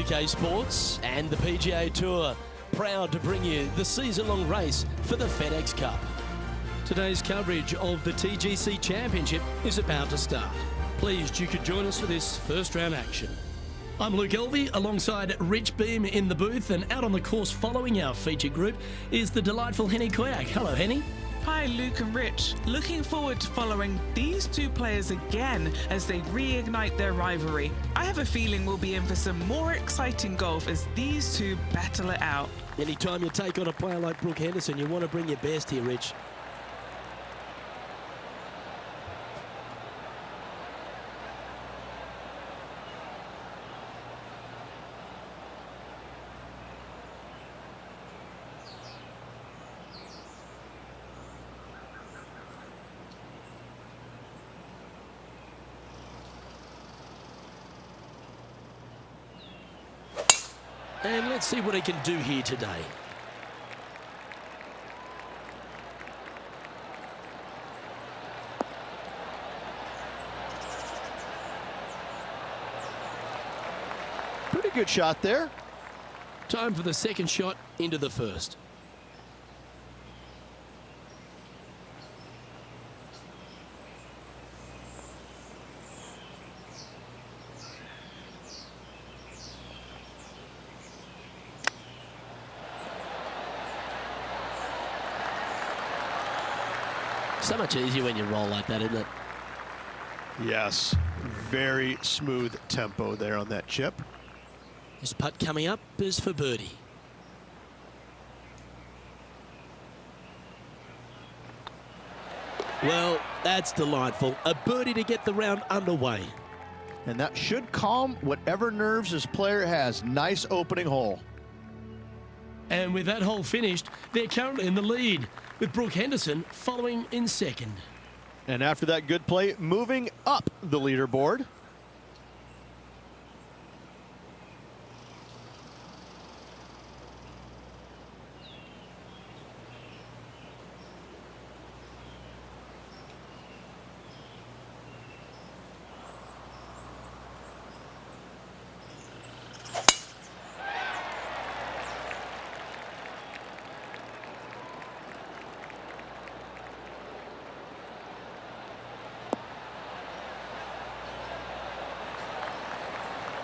UK Sports and the PGA Tour, proud to bring you the season-long race for the FedEx Cup. Today's coverage of the TGC Championship is about to start. Pleased you could join us for this first round action. I'm Luke Elvey alongside Rich Beam in the booth, and out on the course following our feature group is the delightful Henny Koyak. Hello, Henny. Hi, Luke and Rich. Looking forward to following these two players again as they reignite their rivalry. I have a feeling we'll be in for some more exciting golf as these two battle it out. Anytime you take on a player like Brooke Henderson, you want to bring your best here, Rich. And let's see what he can do here today. Pretty good shot there. Time for the second shot into the first. So much easier when you roll like that, isn't it? Yes, very smooth tempo there on that chip. This putt coming up is for birdie. Well, that's delightful. A birdie to get the round underway. And that should calm whatever nerves this player has. Nice opening hole. And with that hole finished, they're currently in the lead, with Brooke Henderson following in second. And after that good play, moving up the leaderboard.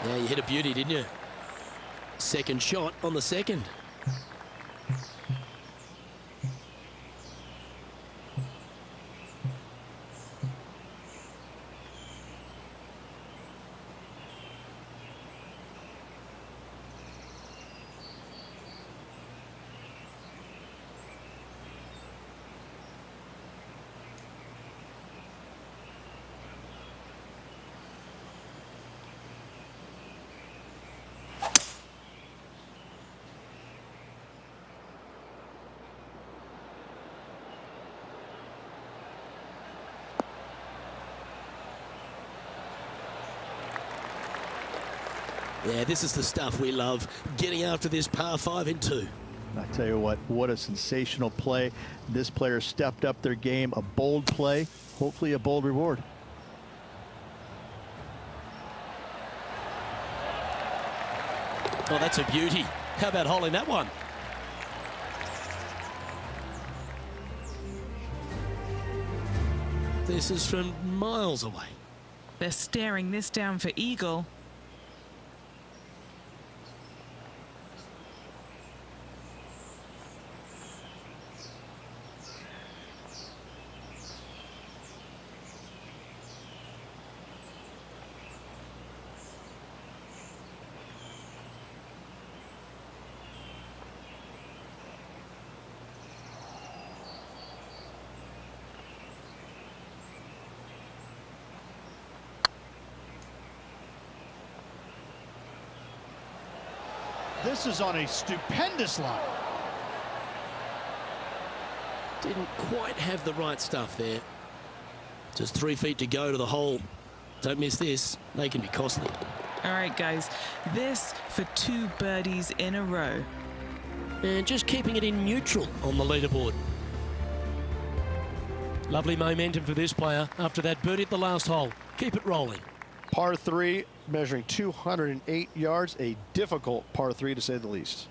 Yeah, you hit a beauty, didn't you? Second shot on the second. Yeah, this is the stuff we love, getting after this par 5 in 2. I tell you what a sensational play. This player stepped up their game, a bold play, hopefully a bold reward. Oh, that's a beauty. How about holding that one? This is from miles away. They're staring this down for eagle. This is on a stupendous line. Didn't quite have the right stuff there. Just 3 feet to go to the hole. Don't miss this. They can be costly. All right, guys. This for 2 birdies in a row. And just keeping it in neutral on the leaderboard. Lovely momentum for this player after that birdie at the last hole. Keep it rolling. Par 3, measuring 208 yards, a difficult par 3 to say the least.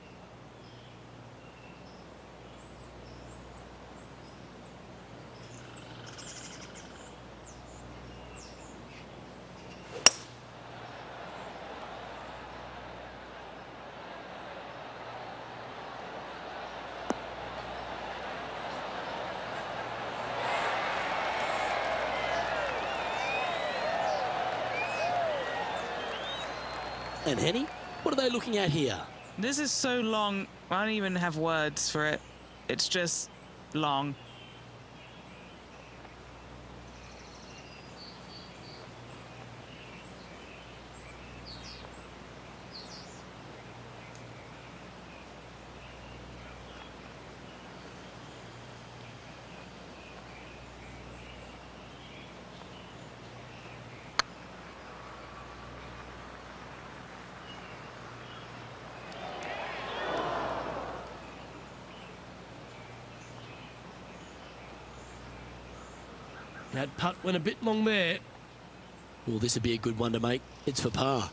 And Henny, what are they looking at here? This is so long, I don't even have words for it. It's just long. That putt went a bit long there. Well, this would be a good one to make. It's for par.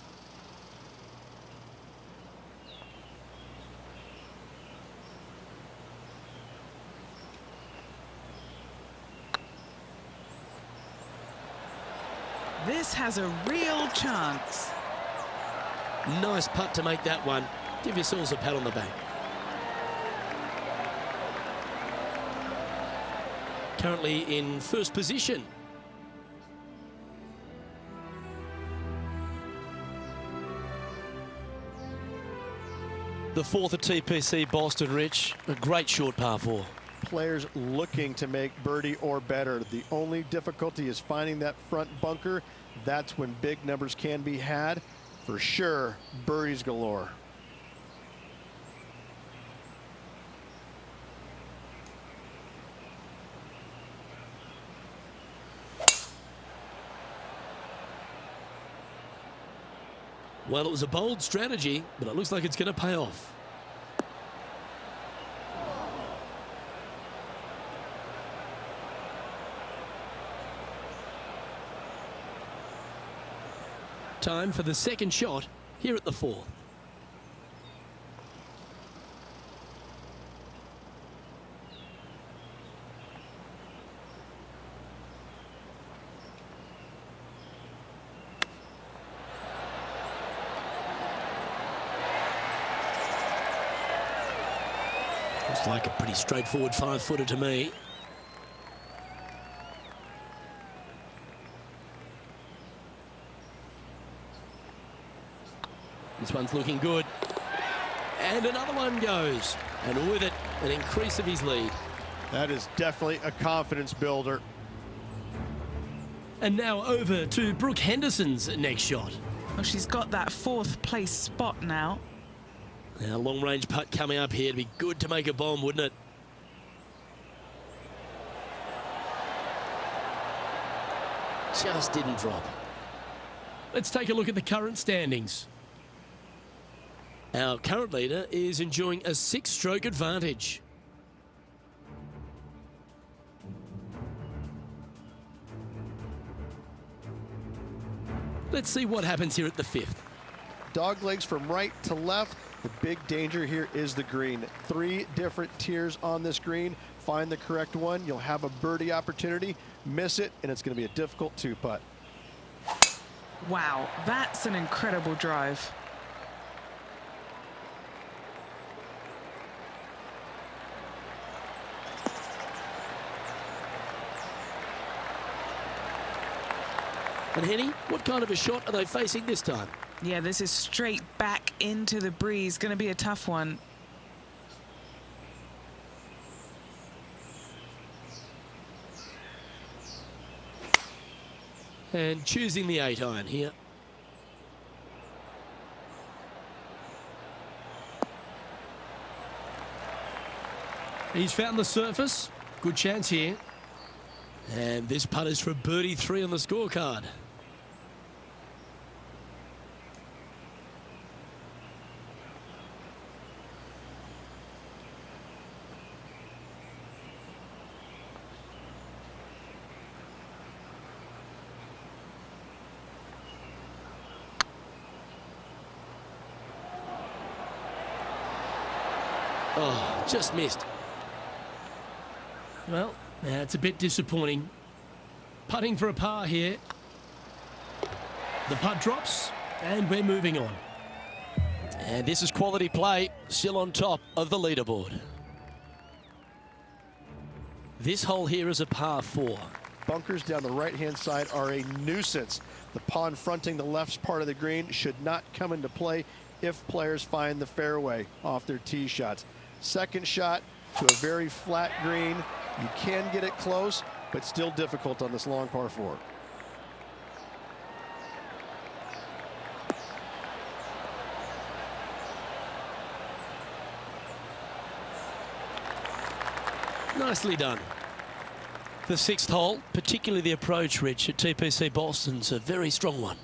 This has a real chance. Nice putt to make that one. Give yourselves a pat on the back. Currently in first position. The fourth at TPC Boston, Rich. A great short par 4. Players looking to make birdie or better. The only difficulty is finding that front bunker. That's when big numbers can be had. For sure, birdies galore. Well, it was a bold strategy, but it looks like it's going to pay off. Time for the second shot here at the fourth. Looks like a pretty straightforward 5-footer to me. This one's looking good. And another one goes. And with it, an increase of his lead. That is definitely a confidence builder. And now over to Brooke Henderson's next shot. Well, she's got that fourth place spot now. Now, long-range putt coming up here. It'd be good to make a bomb, wouldn't it? Just didn't drop. Let's take a look at the current standings. Our current leader is enjoying a 6-stroke advantage. Let's see what happens here at the fifth. Dog legs from right to left. The big danger here is the green. 3 different tiers on this green. Find the correct one. You'll have a birdie opportunity. Miss it, and it's going to be a difficult 2-putt. Wow, that's an incredible drive. And Henny, what kind of a shot are they facing this time? Yeah, this is straight back into the breeze. Going to be a tough one. And choosing the 8-iron here. He's found the surface. Good chance here. And this putt is for birdie 3 on the scorecard. Oh, just missed. Well, that's a bit disappointing. Putting for a par here. The putt drops, and we're moving on. And this is quality play, still on top of the leaderboard. This hole here is a par 4. Bunkers down the right-hand side are a nuisance. The pond fronting the left part of the green should not come into play if players find the fairway off their tee shots. Second shot to a very flat green. You can get it close, but still difficult on this long par 4. Nicely done. The 6th hole, particularly the approach, Rich, at TPC Boston's a very strong one.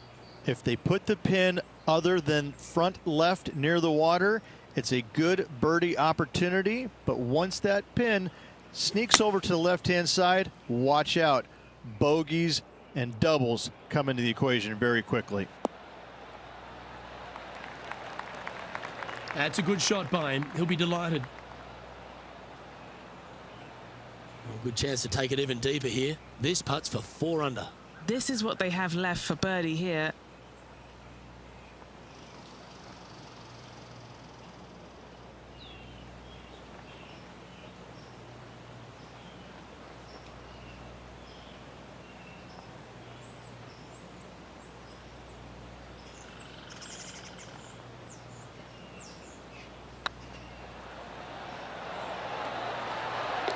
If they put the pin other than front left near the water, it's a good birdie opportunity. But once that pin sneaks over to the left-hand side, watch out. Bogeys and doubles come into the equation very quickly. That's a good shot by him. He'll be delighted. Well, good chance to take it even deeper here. This putt's for 4 under. This is what they have left for birdie here.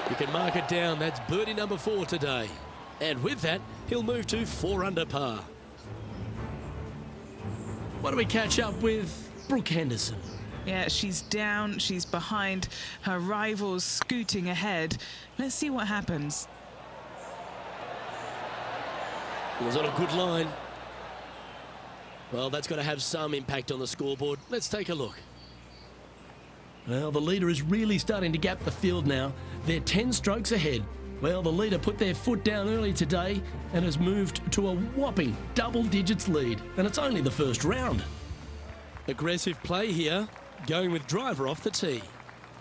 You can mark it down. That's birdie number 4 today. And with that, he'll move to 4 under par. Why don't we catch up with Brooke Henderson? Yeah, she's down, she's behind, her rivals scooting ahead. Let's see what happens. It was on a good line. Well, that's got to have some impact on the scoreboard. Let's take a look. Well, the leader is really starting to gap the field now. They're 10 strokes ahead. Well, the leader put their foot down early today and has moved to a whopping double digits lead. And it's only the first round. Aggressive play here, going with driver off the tee.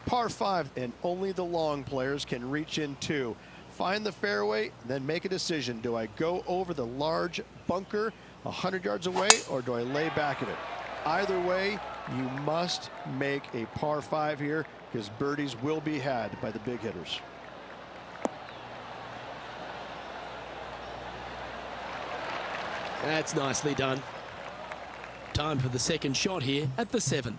Par 5, and only the long players can reach in 2. Find the fairway, then make a decision. Do I go over the large bunker 100 yards away, or do I lay back of it? Either way, you must make a par 5 here, because birdies will be had by the big hitters. That's nicely done. Time for the second shot here at the 7th.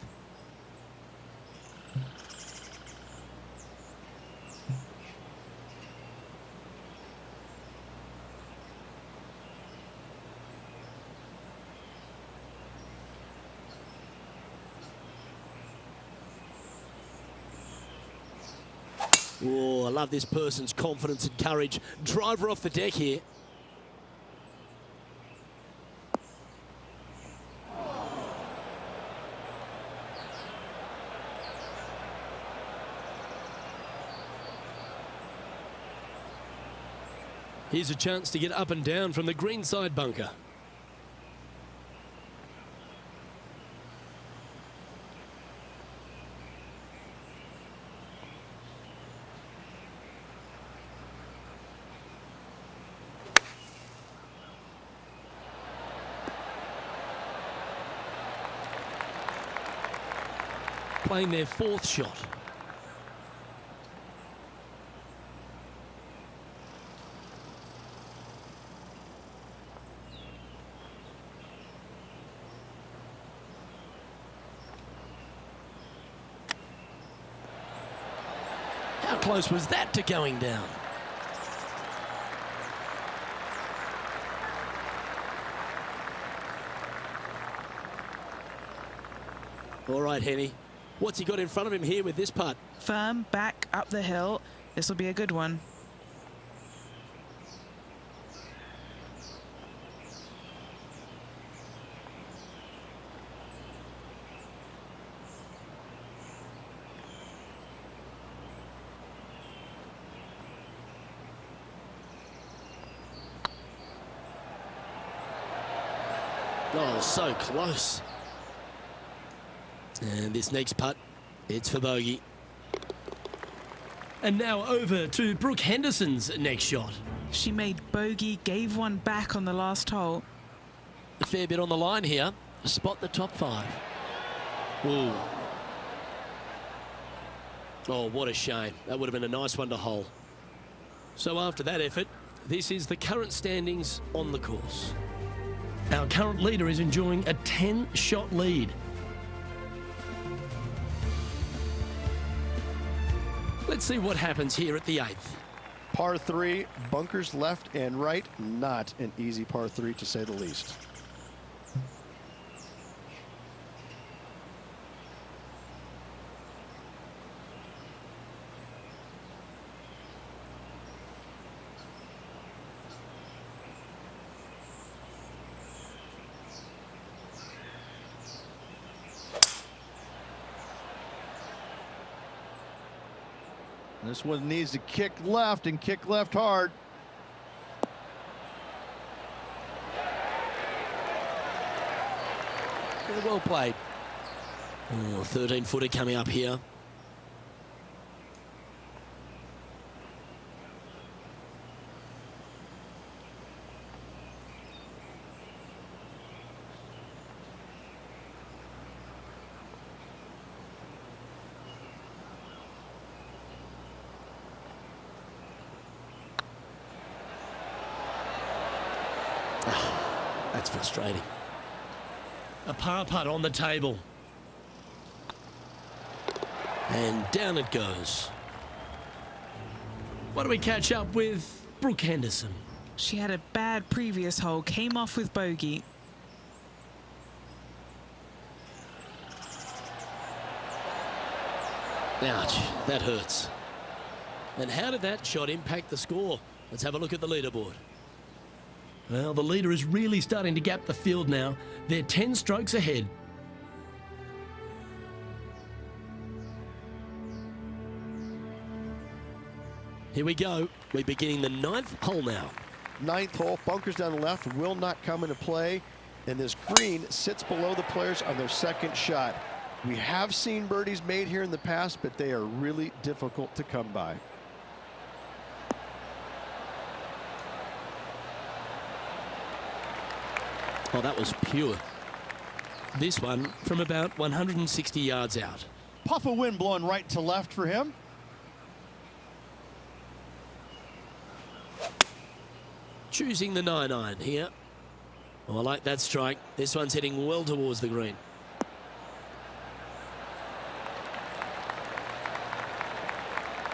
Oh, I love this person's confidence and courage. Driver off the deck here. Here's a chance to get up and down from the greenside bunker. Playing their 4th shot. How close was that to going down? All right, Henny. What's he got in front of him here with this putt? Firm, back, up the hill. This will be a good one. Oh, so close. And this next putt, it's for bogey. And now over to Brooke Henderson's next shot. She made bogey, gave one back on the last hole. A fair bit on the line here. Spot the top 5. Ooh. Oh, what a shame. That would have been a nice one to hole. So after that effort, this is the current standings on the course. Our current leader is enjoying a 10-shot lead. Let's see what happens here at the 8th. Par 3, bunkers left and right. Not an easy par 3 to say the least. This one needs to kick left and kick left hard. Very well played. Oh, 13-footer coming up here. That's frustrating. A par putt on the table. And down it goes. What do we catch up with Brooke Henderson? She had a bad previous hole, came off with bogey. Ouch, that hurts. And how did that shot impact the score? Let's have a look at the leaderboard. Well, the leader is really starting to gap the field now. They're 10 strokes ahead. Here we go. We're beginning the 9th hole now. 9th hole, bunkers down the left will not come into play, and this green sits below the players on their second shot. We have seen birdies made here in the past, but they are really difficult to come by. Oh, that was pure. This one from about 160 yards out. Puff of wind blowing right to left for him. Choosing the 9-iron here. Oh, I like that strike. This one's heading well towards the green.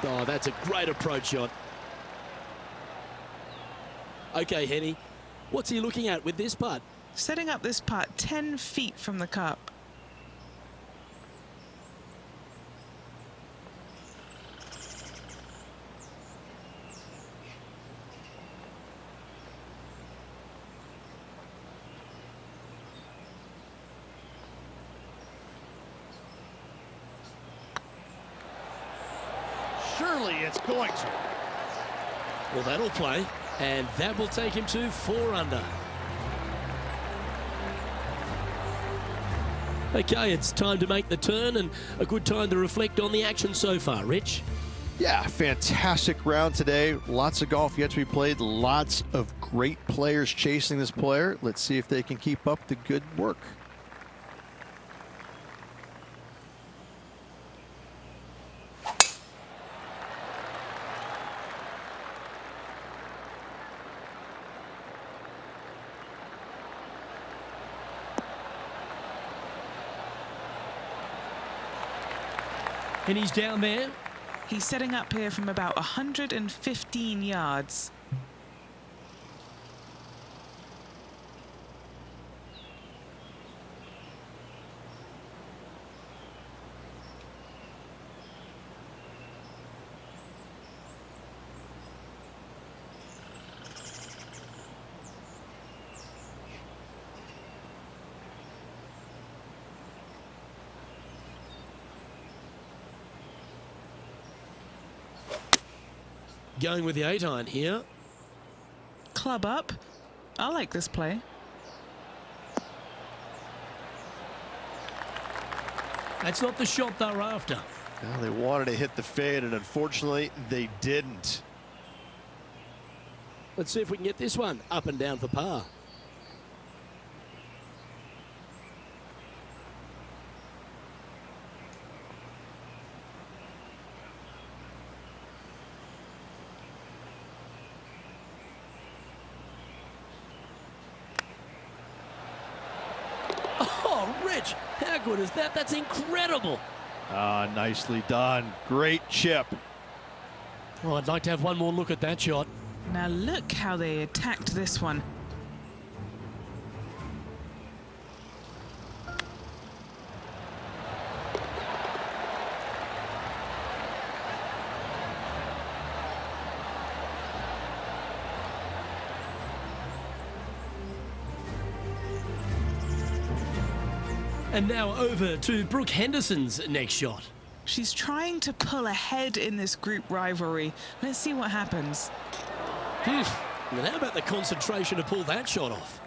Oh, that's a great approach shot. Okay, Henny, what's he looking at with this putt? Setting up this putt 10 feet from the cup. Surely it's going to. Well, that'll play, and that will take him to 4 under. Okay, it's time to make the turn and a good time to reflect on the action so far. Rich? Yeah, fantastic round today. Lots of golf yet to be played. Lots of great players chasing this player. Let's see if they can keep up the good work. And he's down there. He's setting up here from about 115 yards. Going with the 8-iron here. Club up. I like this play. That's not the shot they're after. Well, they wanted to hit the fade, and unfortunately, they didn't. Let's see if we can get this one up and down for par. Oh, Rich, how good is that? That's incredible. Ah, nicely done. Great chip. Oh, I'd like to have one more look at that shot. Now look how they attacked this one. And now over to Brooke Henderson's next shot. She's trying to pull ahead in this group rivalry. Let's see what happens. And how about the concentration to pull that shot off?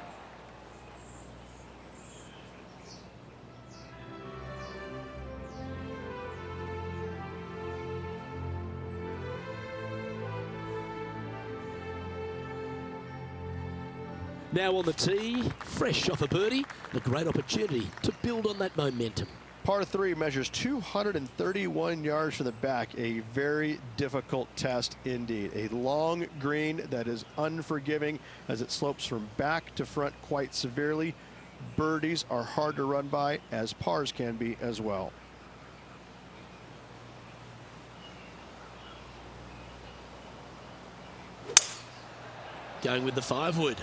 Now on the tee, fresh off a birdie, a great opportunity to build on that momentum. Par 3 measures 231 yards from the back, a very difficult test indeed. A long green that is unforgiving as it slopes from back to front quite severely. Birdies are hard to run by, as pars can be as well. Going with the 5-wood.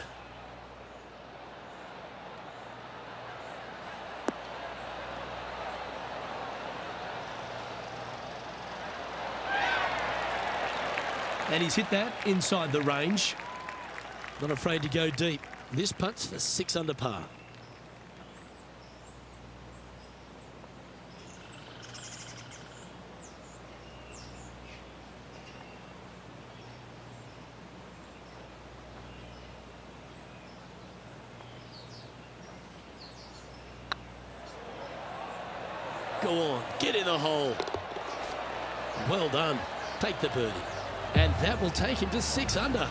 And he's hit that inside the range. Not afraid to go deep. This putt's for 6 under par. Go on, get in the hole. Well done. Take the birdie. And that will take him to 6 under.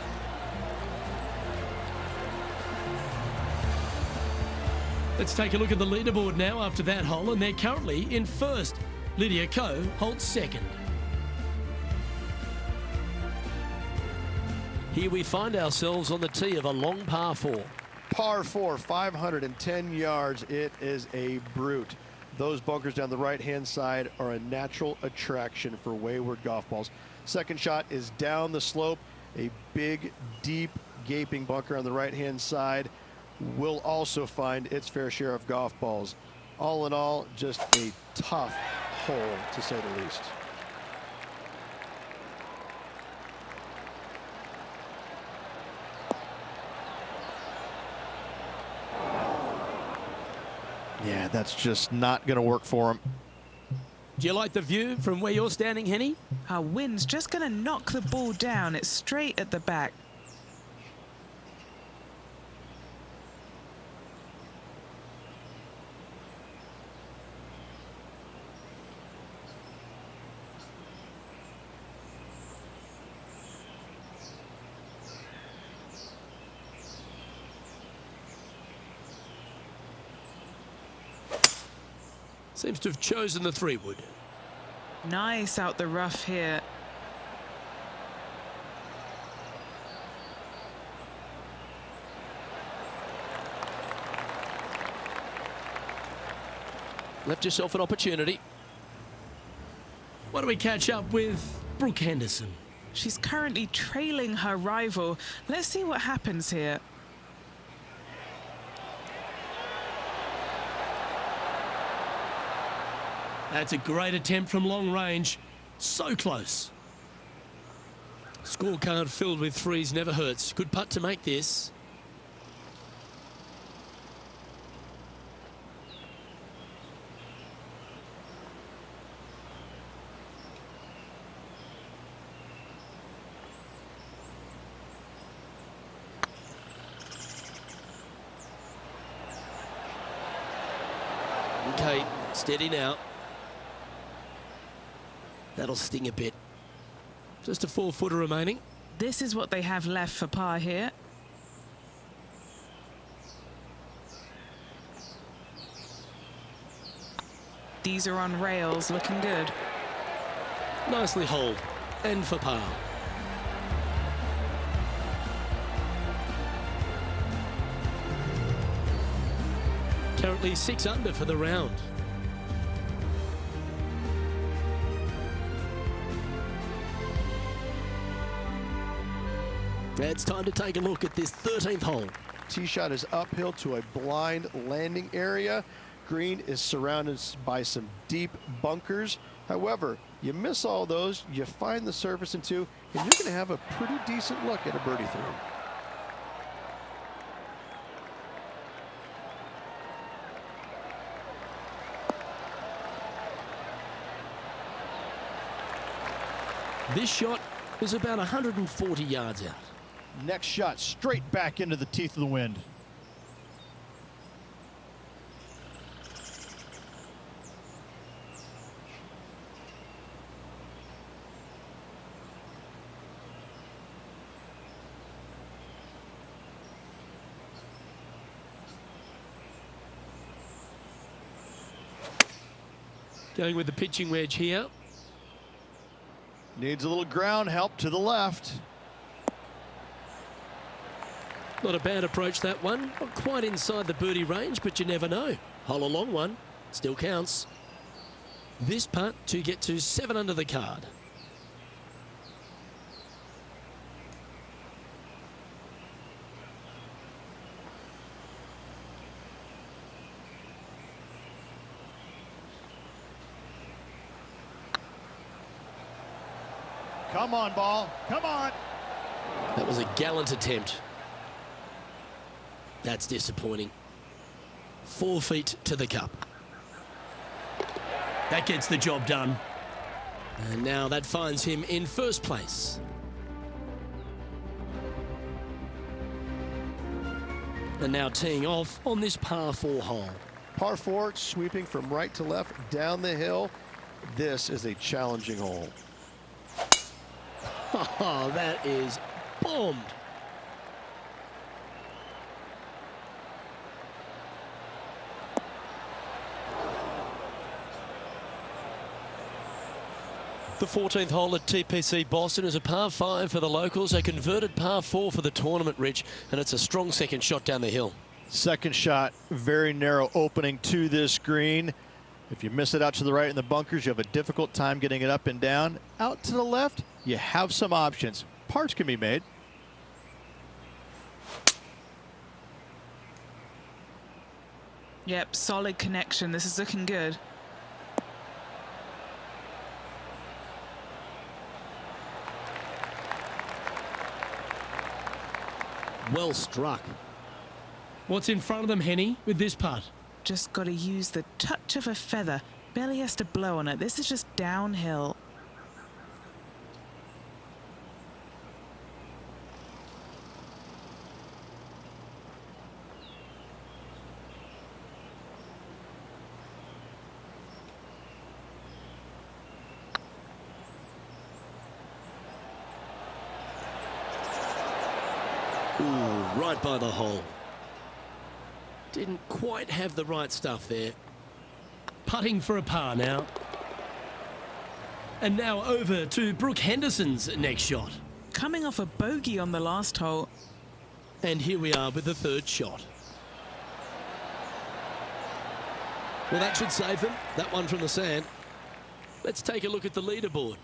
Let's take a look at the leaderboard now after that hole, and they're currently in first. Lydia Ko holds second. Here we find ourselves on the tee of a long par 4. Par 4, 510 yards. It is a brute. Those bunkers down the right-hand side are a natural attraction for wayward golf balls. Second shot is down the slope. A big, deep, gaping bunker on the right-hand side will also find its fair share of golf balls. All in all, just a tough hole, to say the least. Yeah, that's just not going to work for him. Do you like the view from where you're standing, Henny? Our wind's just going to knock the ball down. It's straight at the back. Seems to have chosen the 3-wood. Nice out the rough here. Left yourself an opportunity. Why don't we catch up with Brooke Henderson? She's currently trailing her rival. Let's see what happens here. That's a great attempt from long range. So close. Scorecard filled with 3s never hurts. Good putt to make this. Okay, steady now. That'll sting a bit. Just a 4-footer remaining. This is what they have left for par here. These are on rails, looking good. Nicely holed. And for par. Currently 6 under for the round. It's time to take a look at this 13th hole. Tee shot is uphill to a blind landing area. Green is surrounded by some deep bunkers. However, you miss all those, you find the surface in 2, and you're going to have a pretty decent look at a birdie 3. This shot is about 140 yards out. Next shot straight back into the teeth of the wind. Going with the pitching wedge here. Needs a little ground help to the left. Not a bad approach, that one. Not quite inside the birdie range, but you never know. Hole a long one. Still counts. This putt to get to 7 under the card. Come on, ball. Come on. That was a gallant attempt. That's disappointing. 4 feet to the cup. That gets the job done. And now that finds him in first place. And now teeing off on this par 4 hole. Par 4, sweeping from right to left down the hill. This is a challenging hole. Oh, that is bombed. The 14th hole at TPC Boston is a par 5 for the locals, a converted par 4 for the tournament, Rich, and it's a strong second shot down the hill. Second shot, very narrow opening to this green. If you miss it out to the right in the bunkers, you have a difficult time getting it up and down. Out to the left, you have some options. Parts can be made. Yep, solid connection. This is looking good. Well struck. What's in front of them, Henny, with this putt? Just got to use the touch of a feather. Barely has to blow on it. This is just downhill. Ooh, right by the hole. Didn't quite have the right stuff there. Putting for a par now. And now over to Brooke Henderson's next shot. Coming off a bogey on the last hole. And here we are with the third shot. Well, that should save them. That one from the sand. Let's take a look at the leaderboard.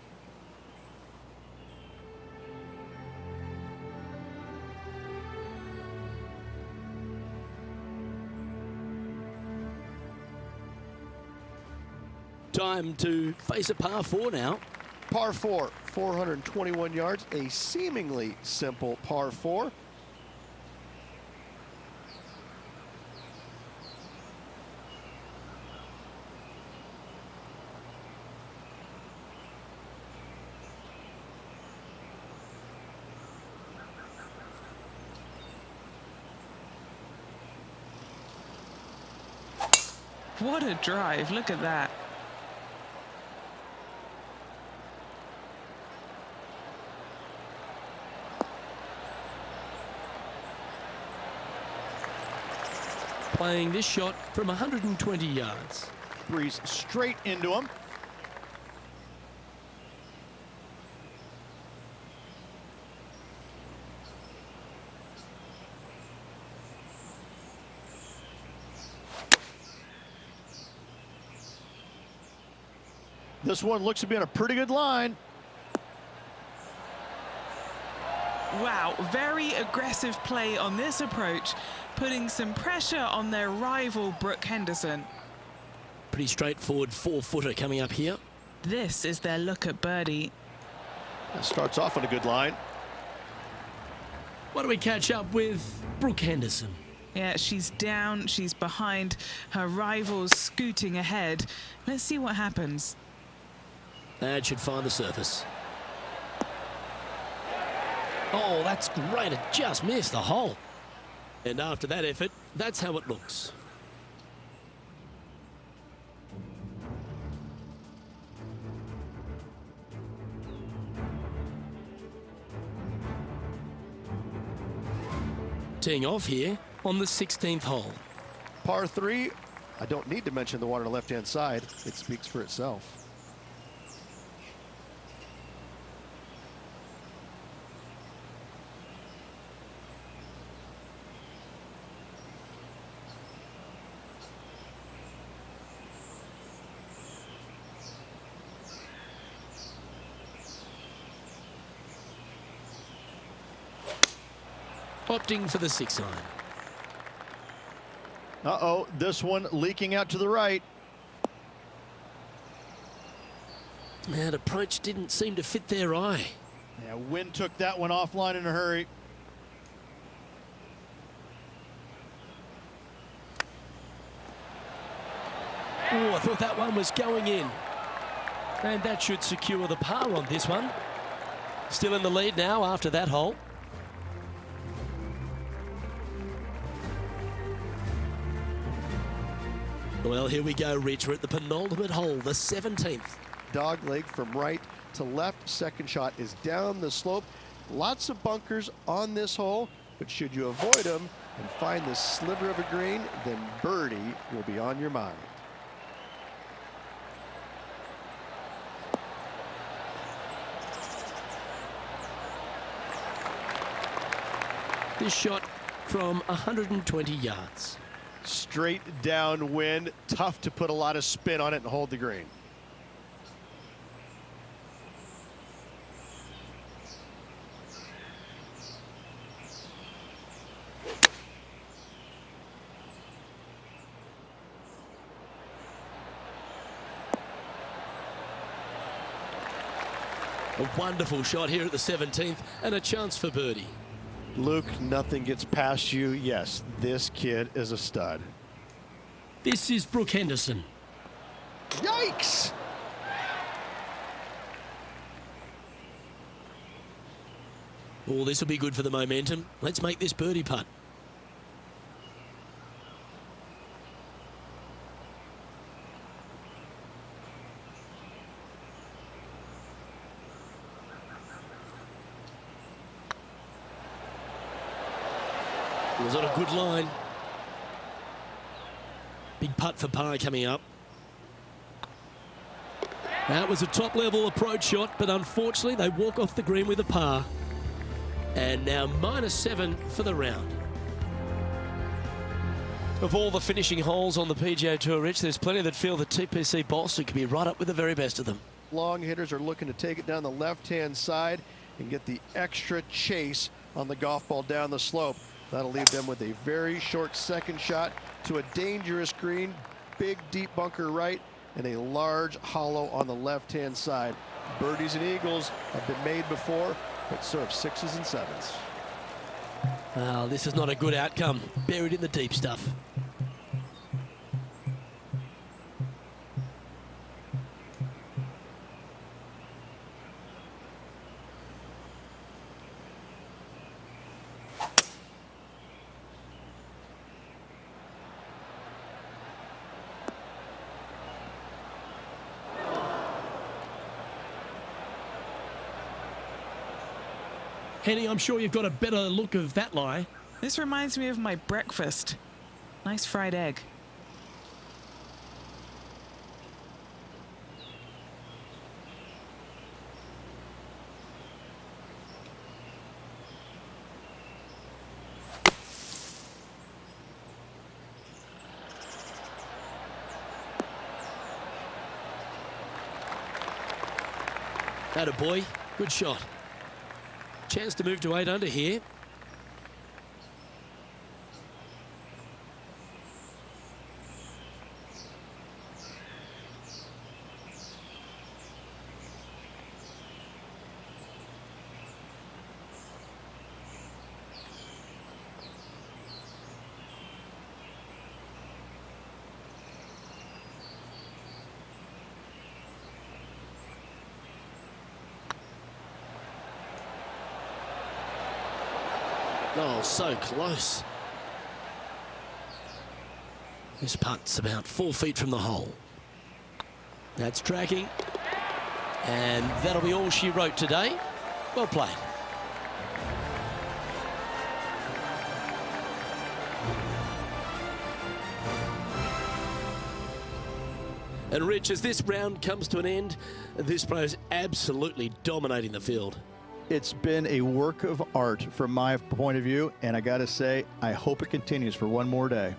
Time to face a par 4 now. Par 4, 421 yards, a seemingly simple par 4. What a drive. Look at that. playing this shot from 120 yards. Breeze straight into him. This one looks to be on a pretty good line. Wow, very aggressive play on this approach, putting some pressure on their rival Brooke Henderson. Pretty straightforward 4-footer coming up here. This is their look at birdie. That starts off on a good line. Why do we catch up with Brooke Henderson? Yeah, she's down, she's behind, her rivals scooting ahead. Let's see what happens. That should find the surface. Oh, that's great. It just missed the hole. And after that effort, that's how it looks. Teeing off here on the 16th hole. Par 3, I don't need to mention the water on the left-hand side. It speaks for itself. Opting for the 6-iron. Uh-oh, this one leaking out to the right. That approach didn't seem to fit their eye. Yeah, wind took that one offline in a hurry. Oh, I thought that one was going in. And that should secure the par on this one. Still in the lead now after that hole. Well, here we go, Rich. We're at the penultimate hole, the 17th. Dog leg from right to left. Second shot is down the slope. Lots of bunkers on this hole, but should you avoid them and find this sliver of a green, then birdie will be on your mind. This shot from 120 yards. Straight downwind, tough to put a lot of spin on it and hold the green. A wonderful shot here at the 17th and a chance for birdie. Luke, nothing gets past you. Yes, this kid is a stud. This is Brooke Henderson. Yikes! Oh, this will be good for the momentum. Let's make this birdie putt. It was on a good line. Big putt for par coming up. That was a top-level approach shot, but unfortunately they walk off the green with a par. And now -7 for the round. Of all the finishing holes on the PGA Tour, Rich, there's plenty that feel that TPC Boston could be right up with the very best of them. Long hitters are looking to take it down the left-hand side and get the extra chase on the golf ball down the slope. That'll leave them with a very short second shot to a dangerous green, big deep bunker right, and a large hollow on the left-hand side. Birdies and eagles have been made before, but so have 6s and 7s. Well, this is not a good outcome. Buried in the deep stuff. Henny, I'm sure you've got a better look of that lie. This reminds me of my breakfast. Nice fried egg. Atta boy, good shot. Chance to move to 8 under here. Oh, so close. This putt's about 4 feet from the hole. That's tracking. And that'll be all she wrote today. Well played. And Rich, as this round comes to an end, this pro is absolutely dominating the field. It's been a work of art from my point of view, and I got to say, I hope it continues for one more day.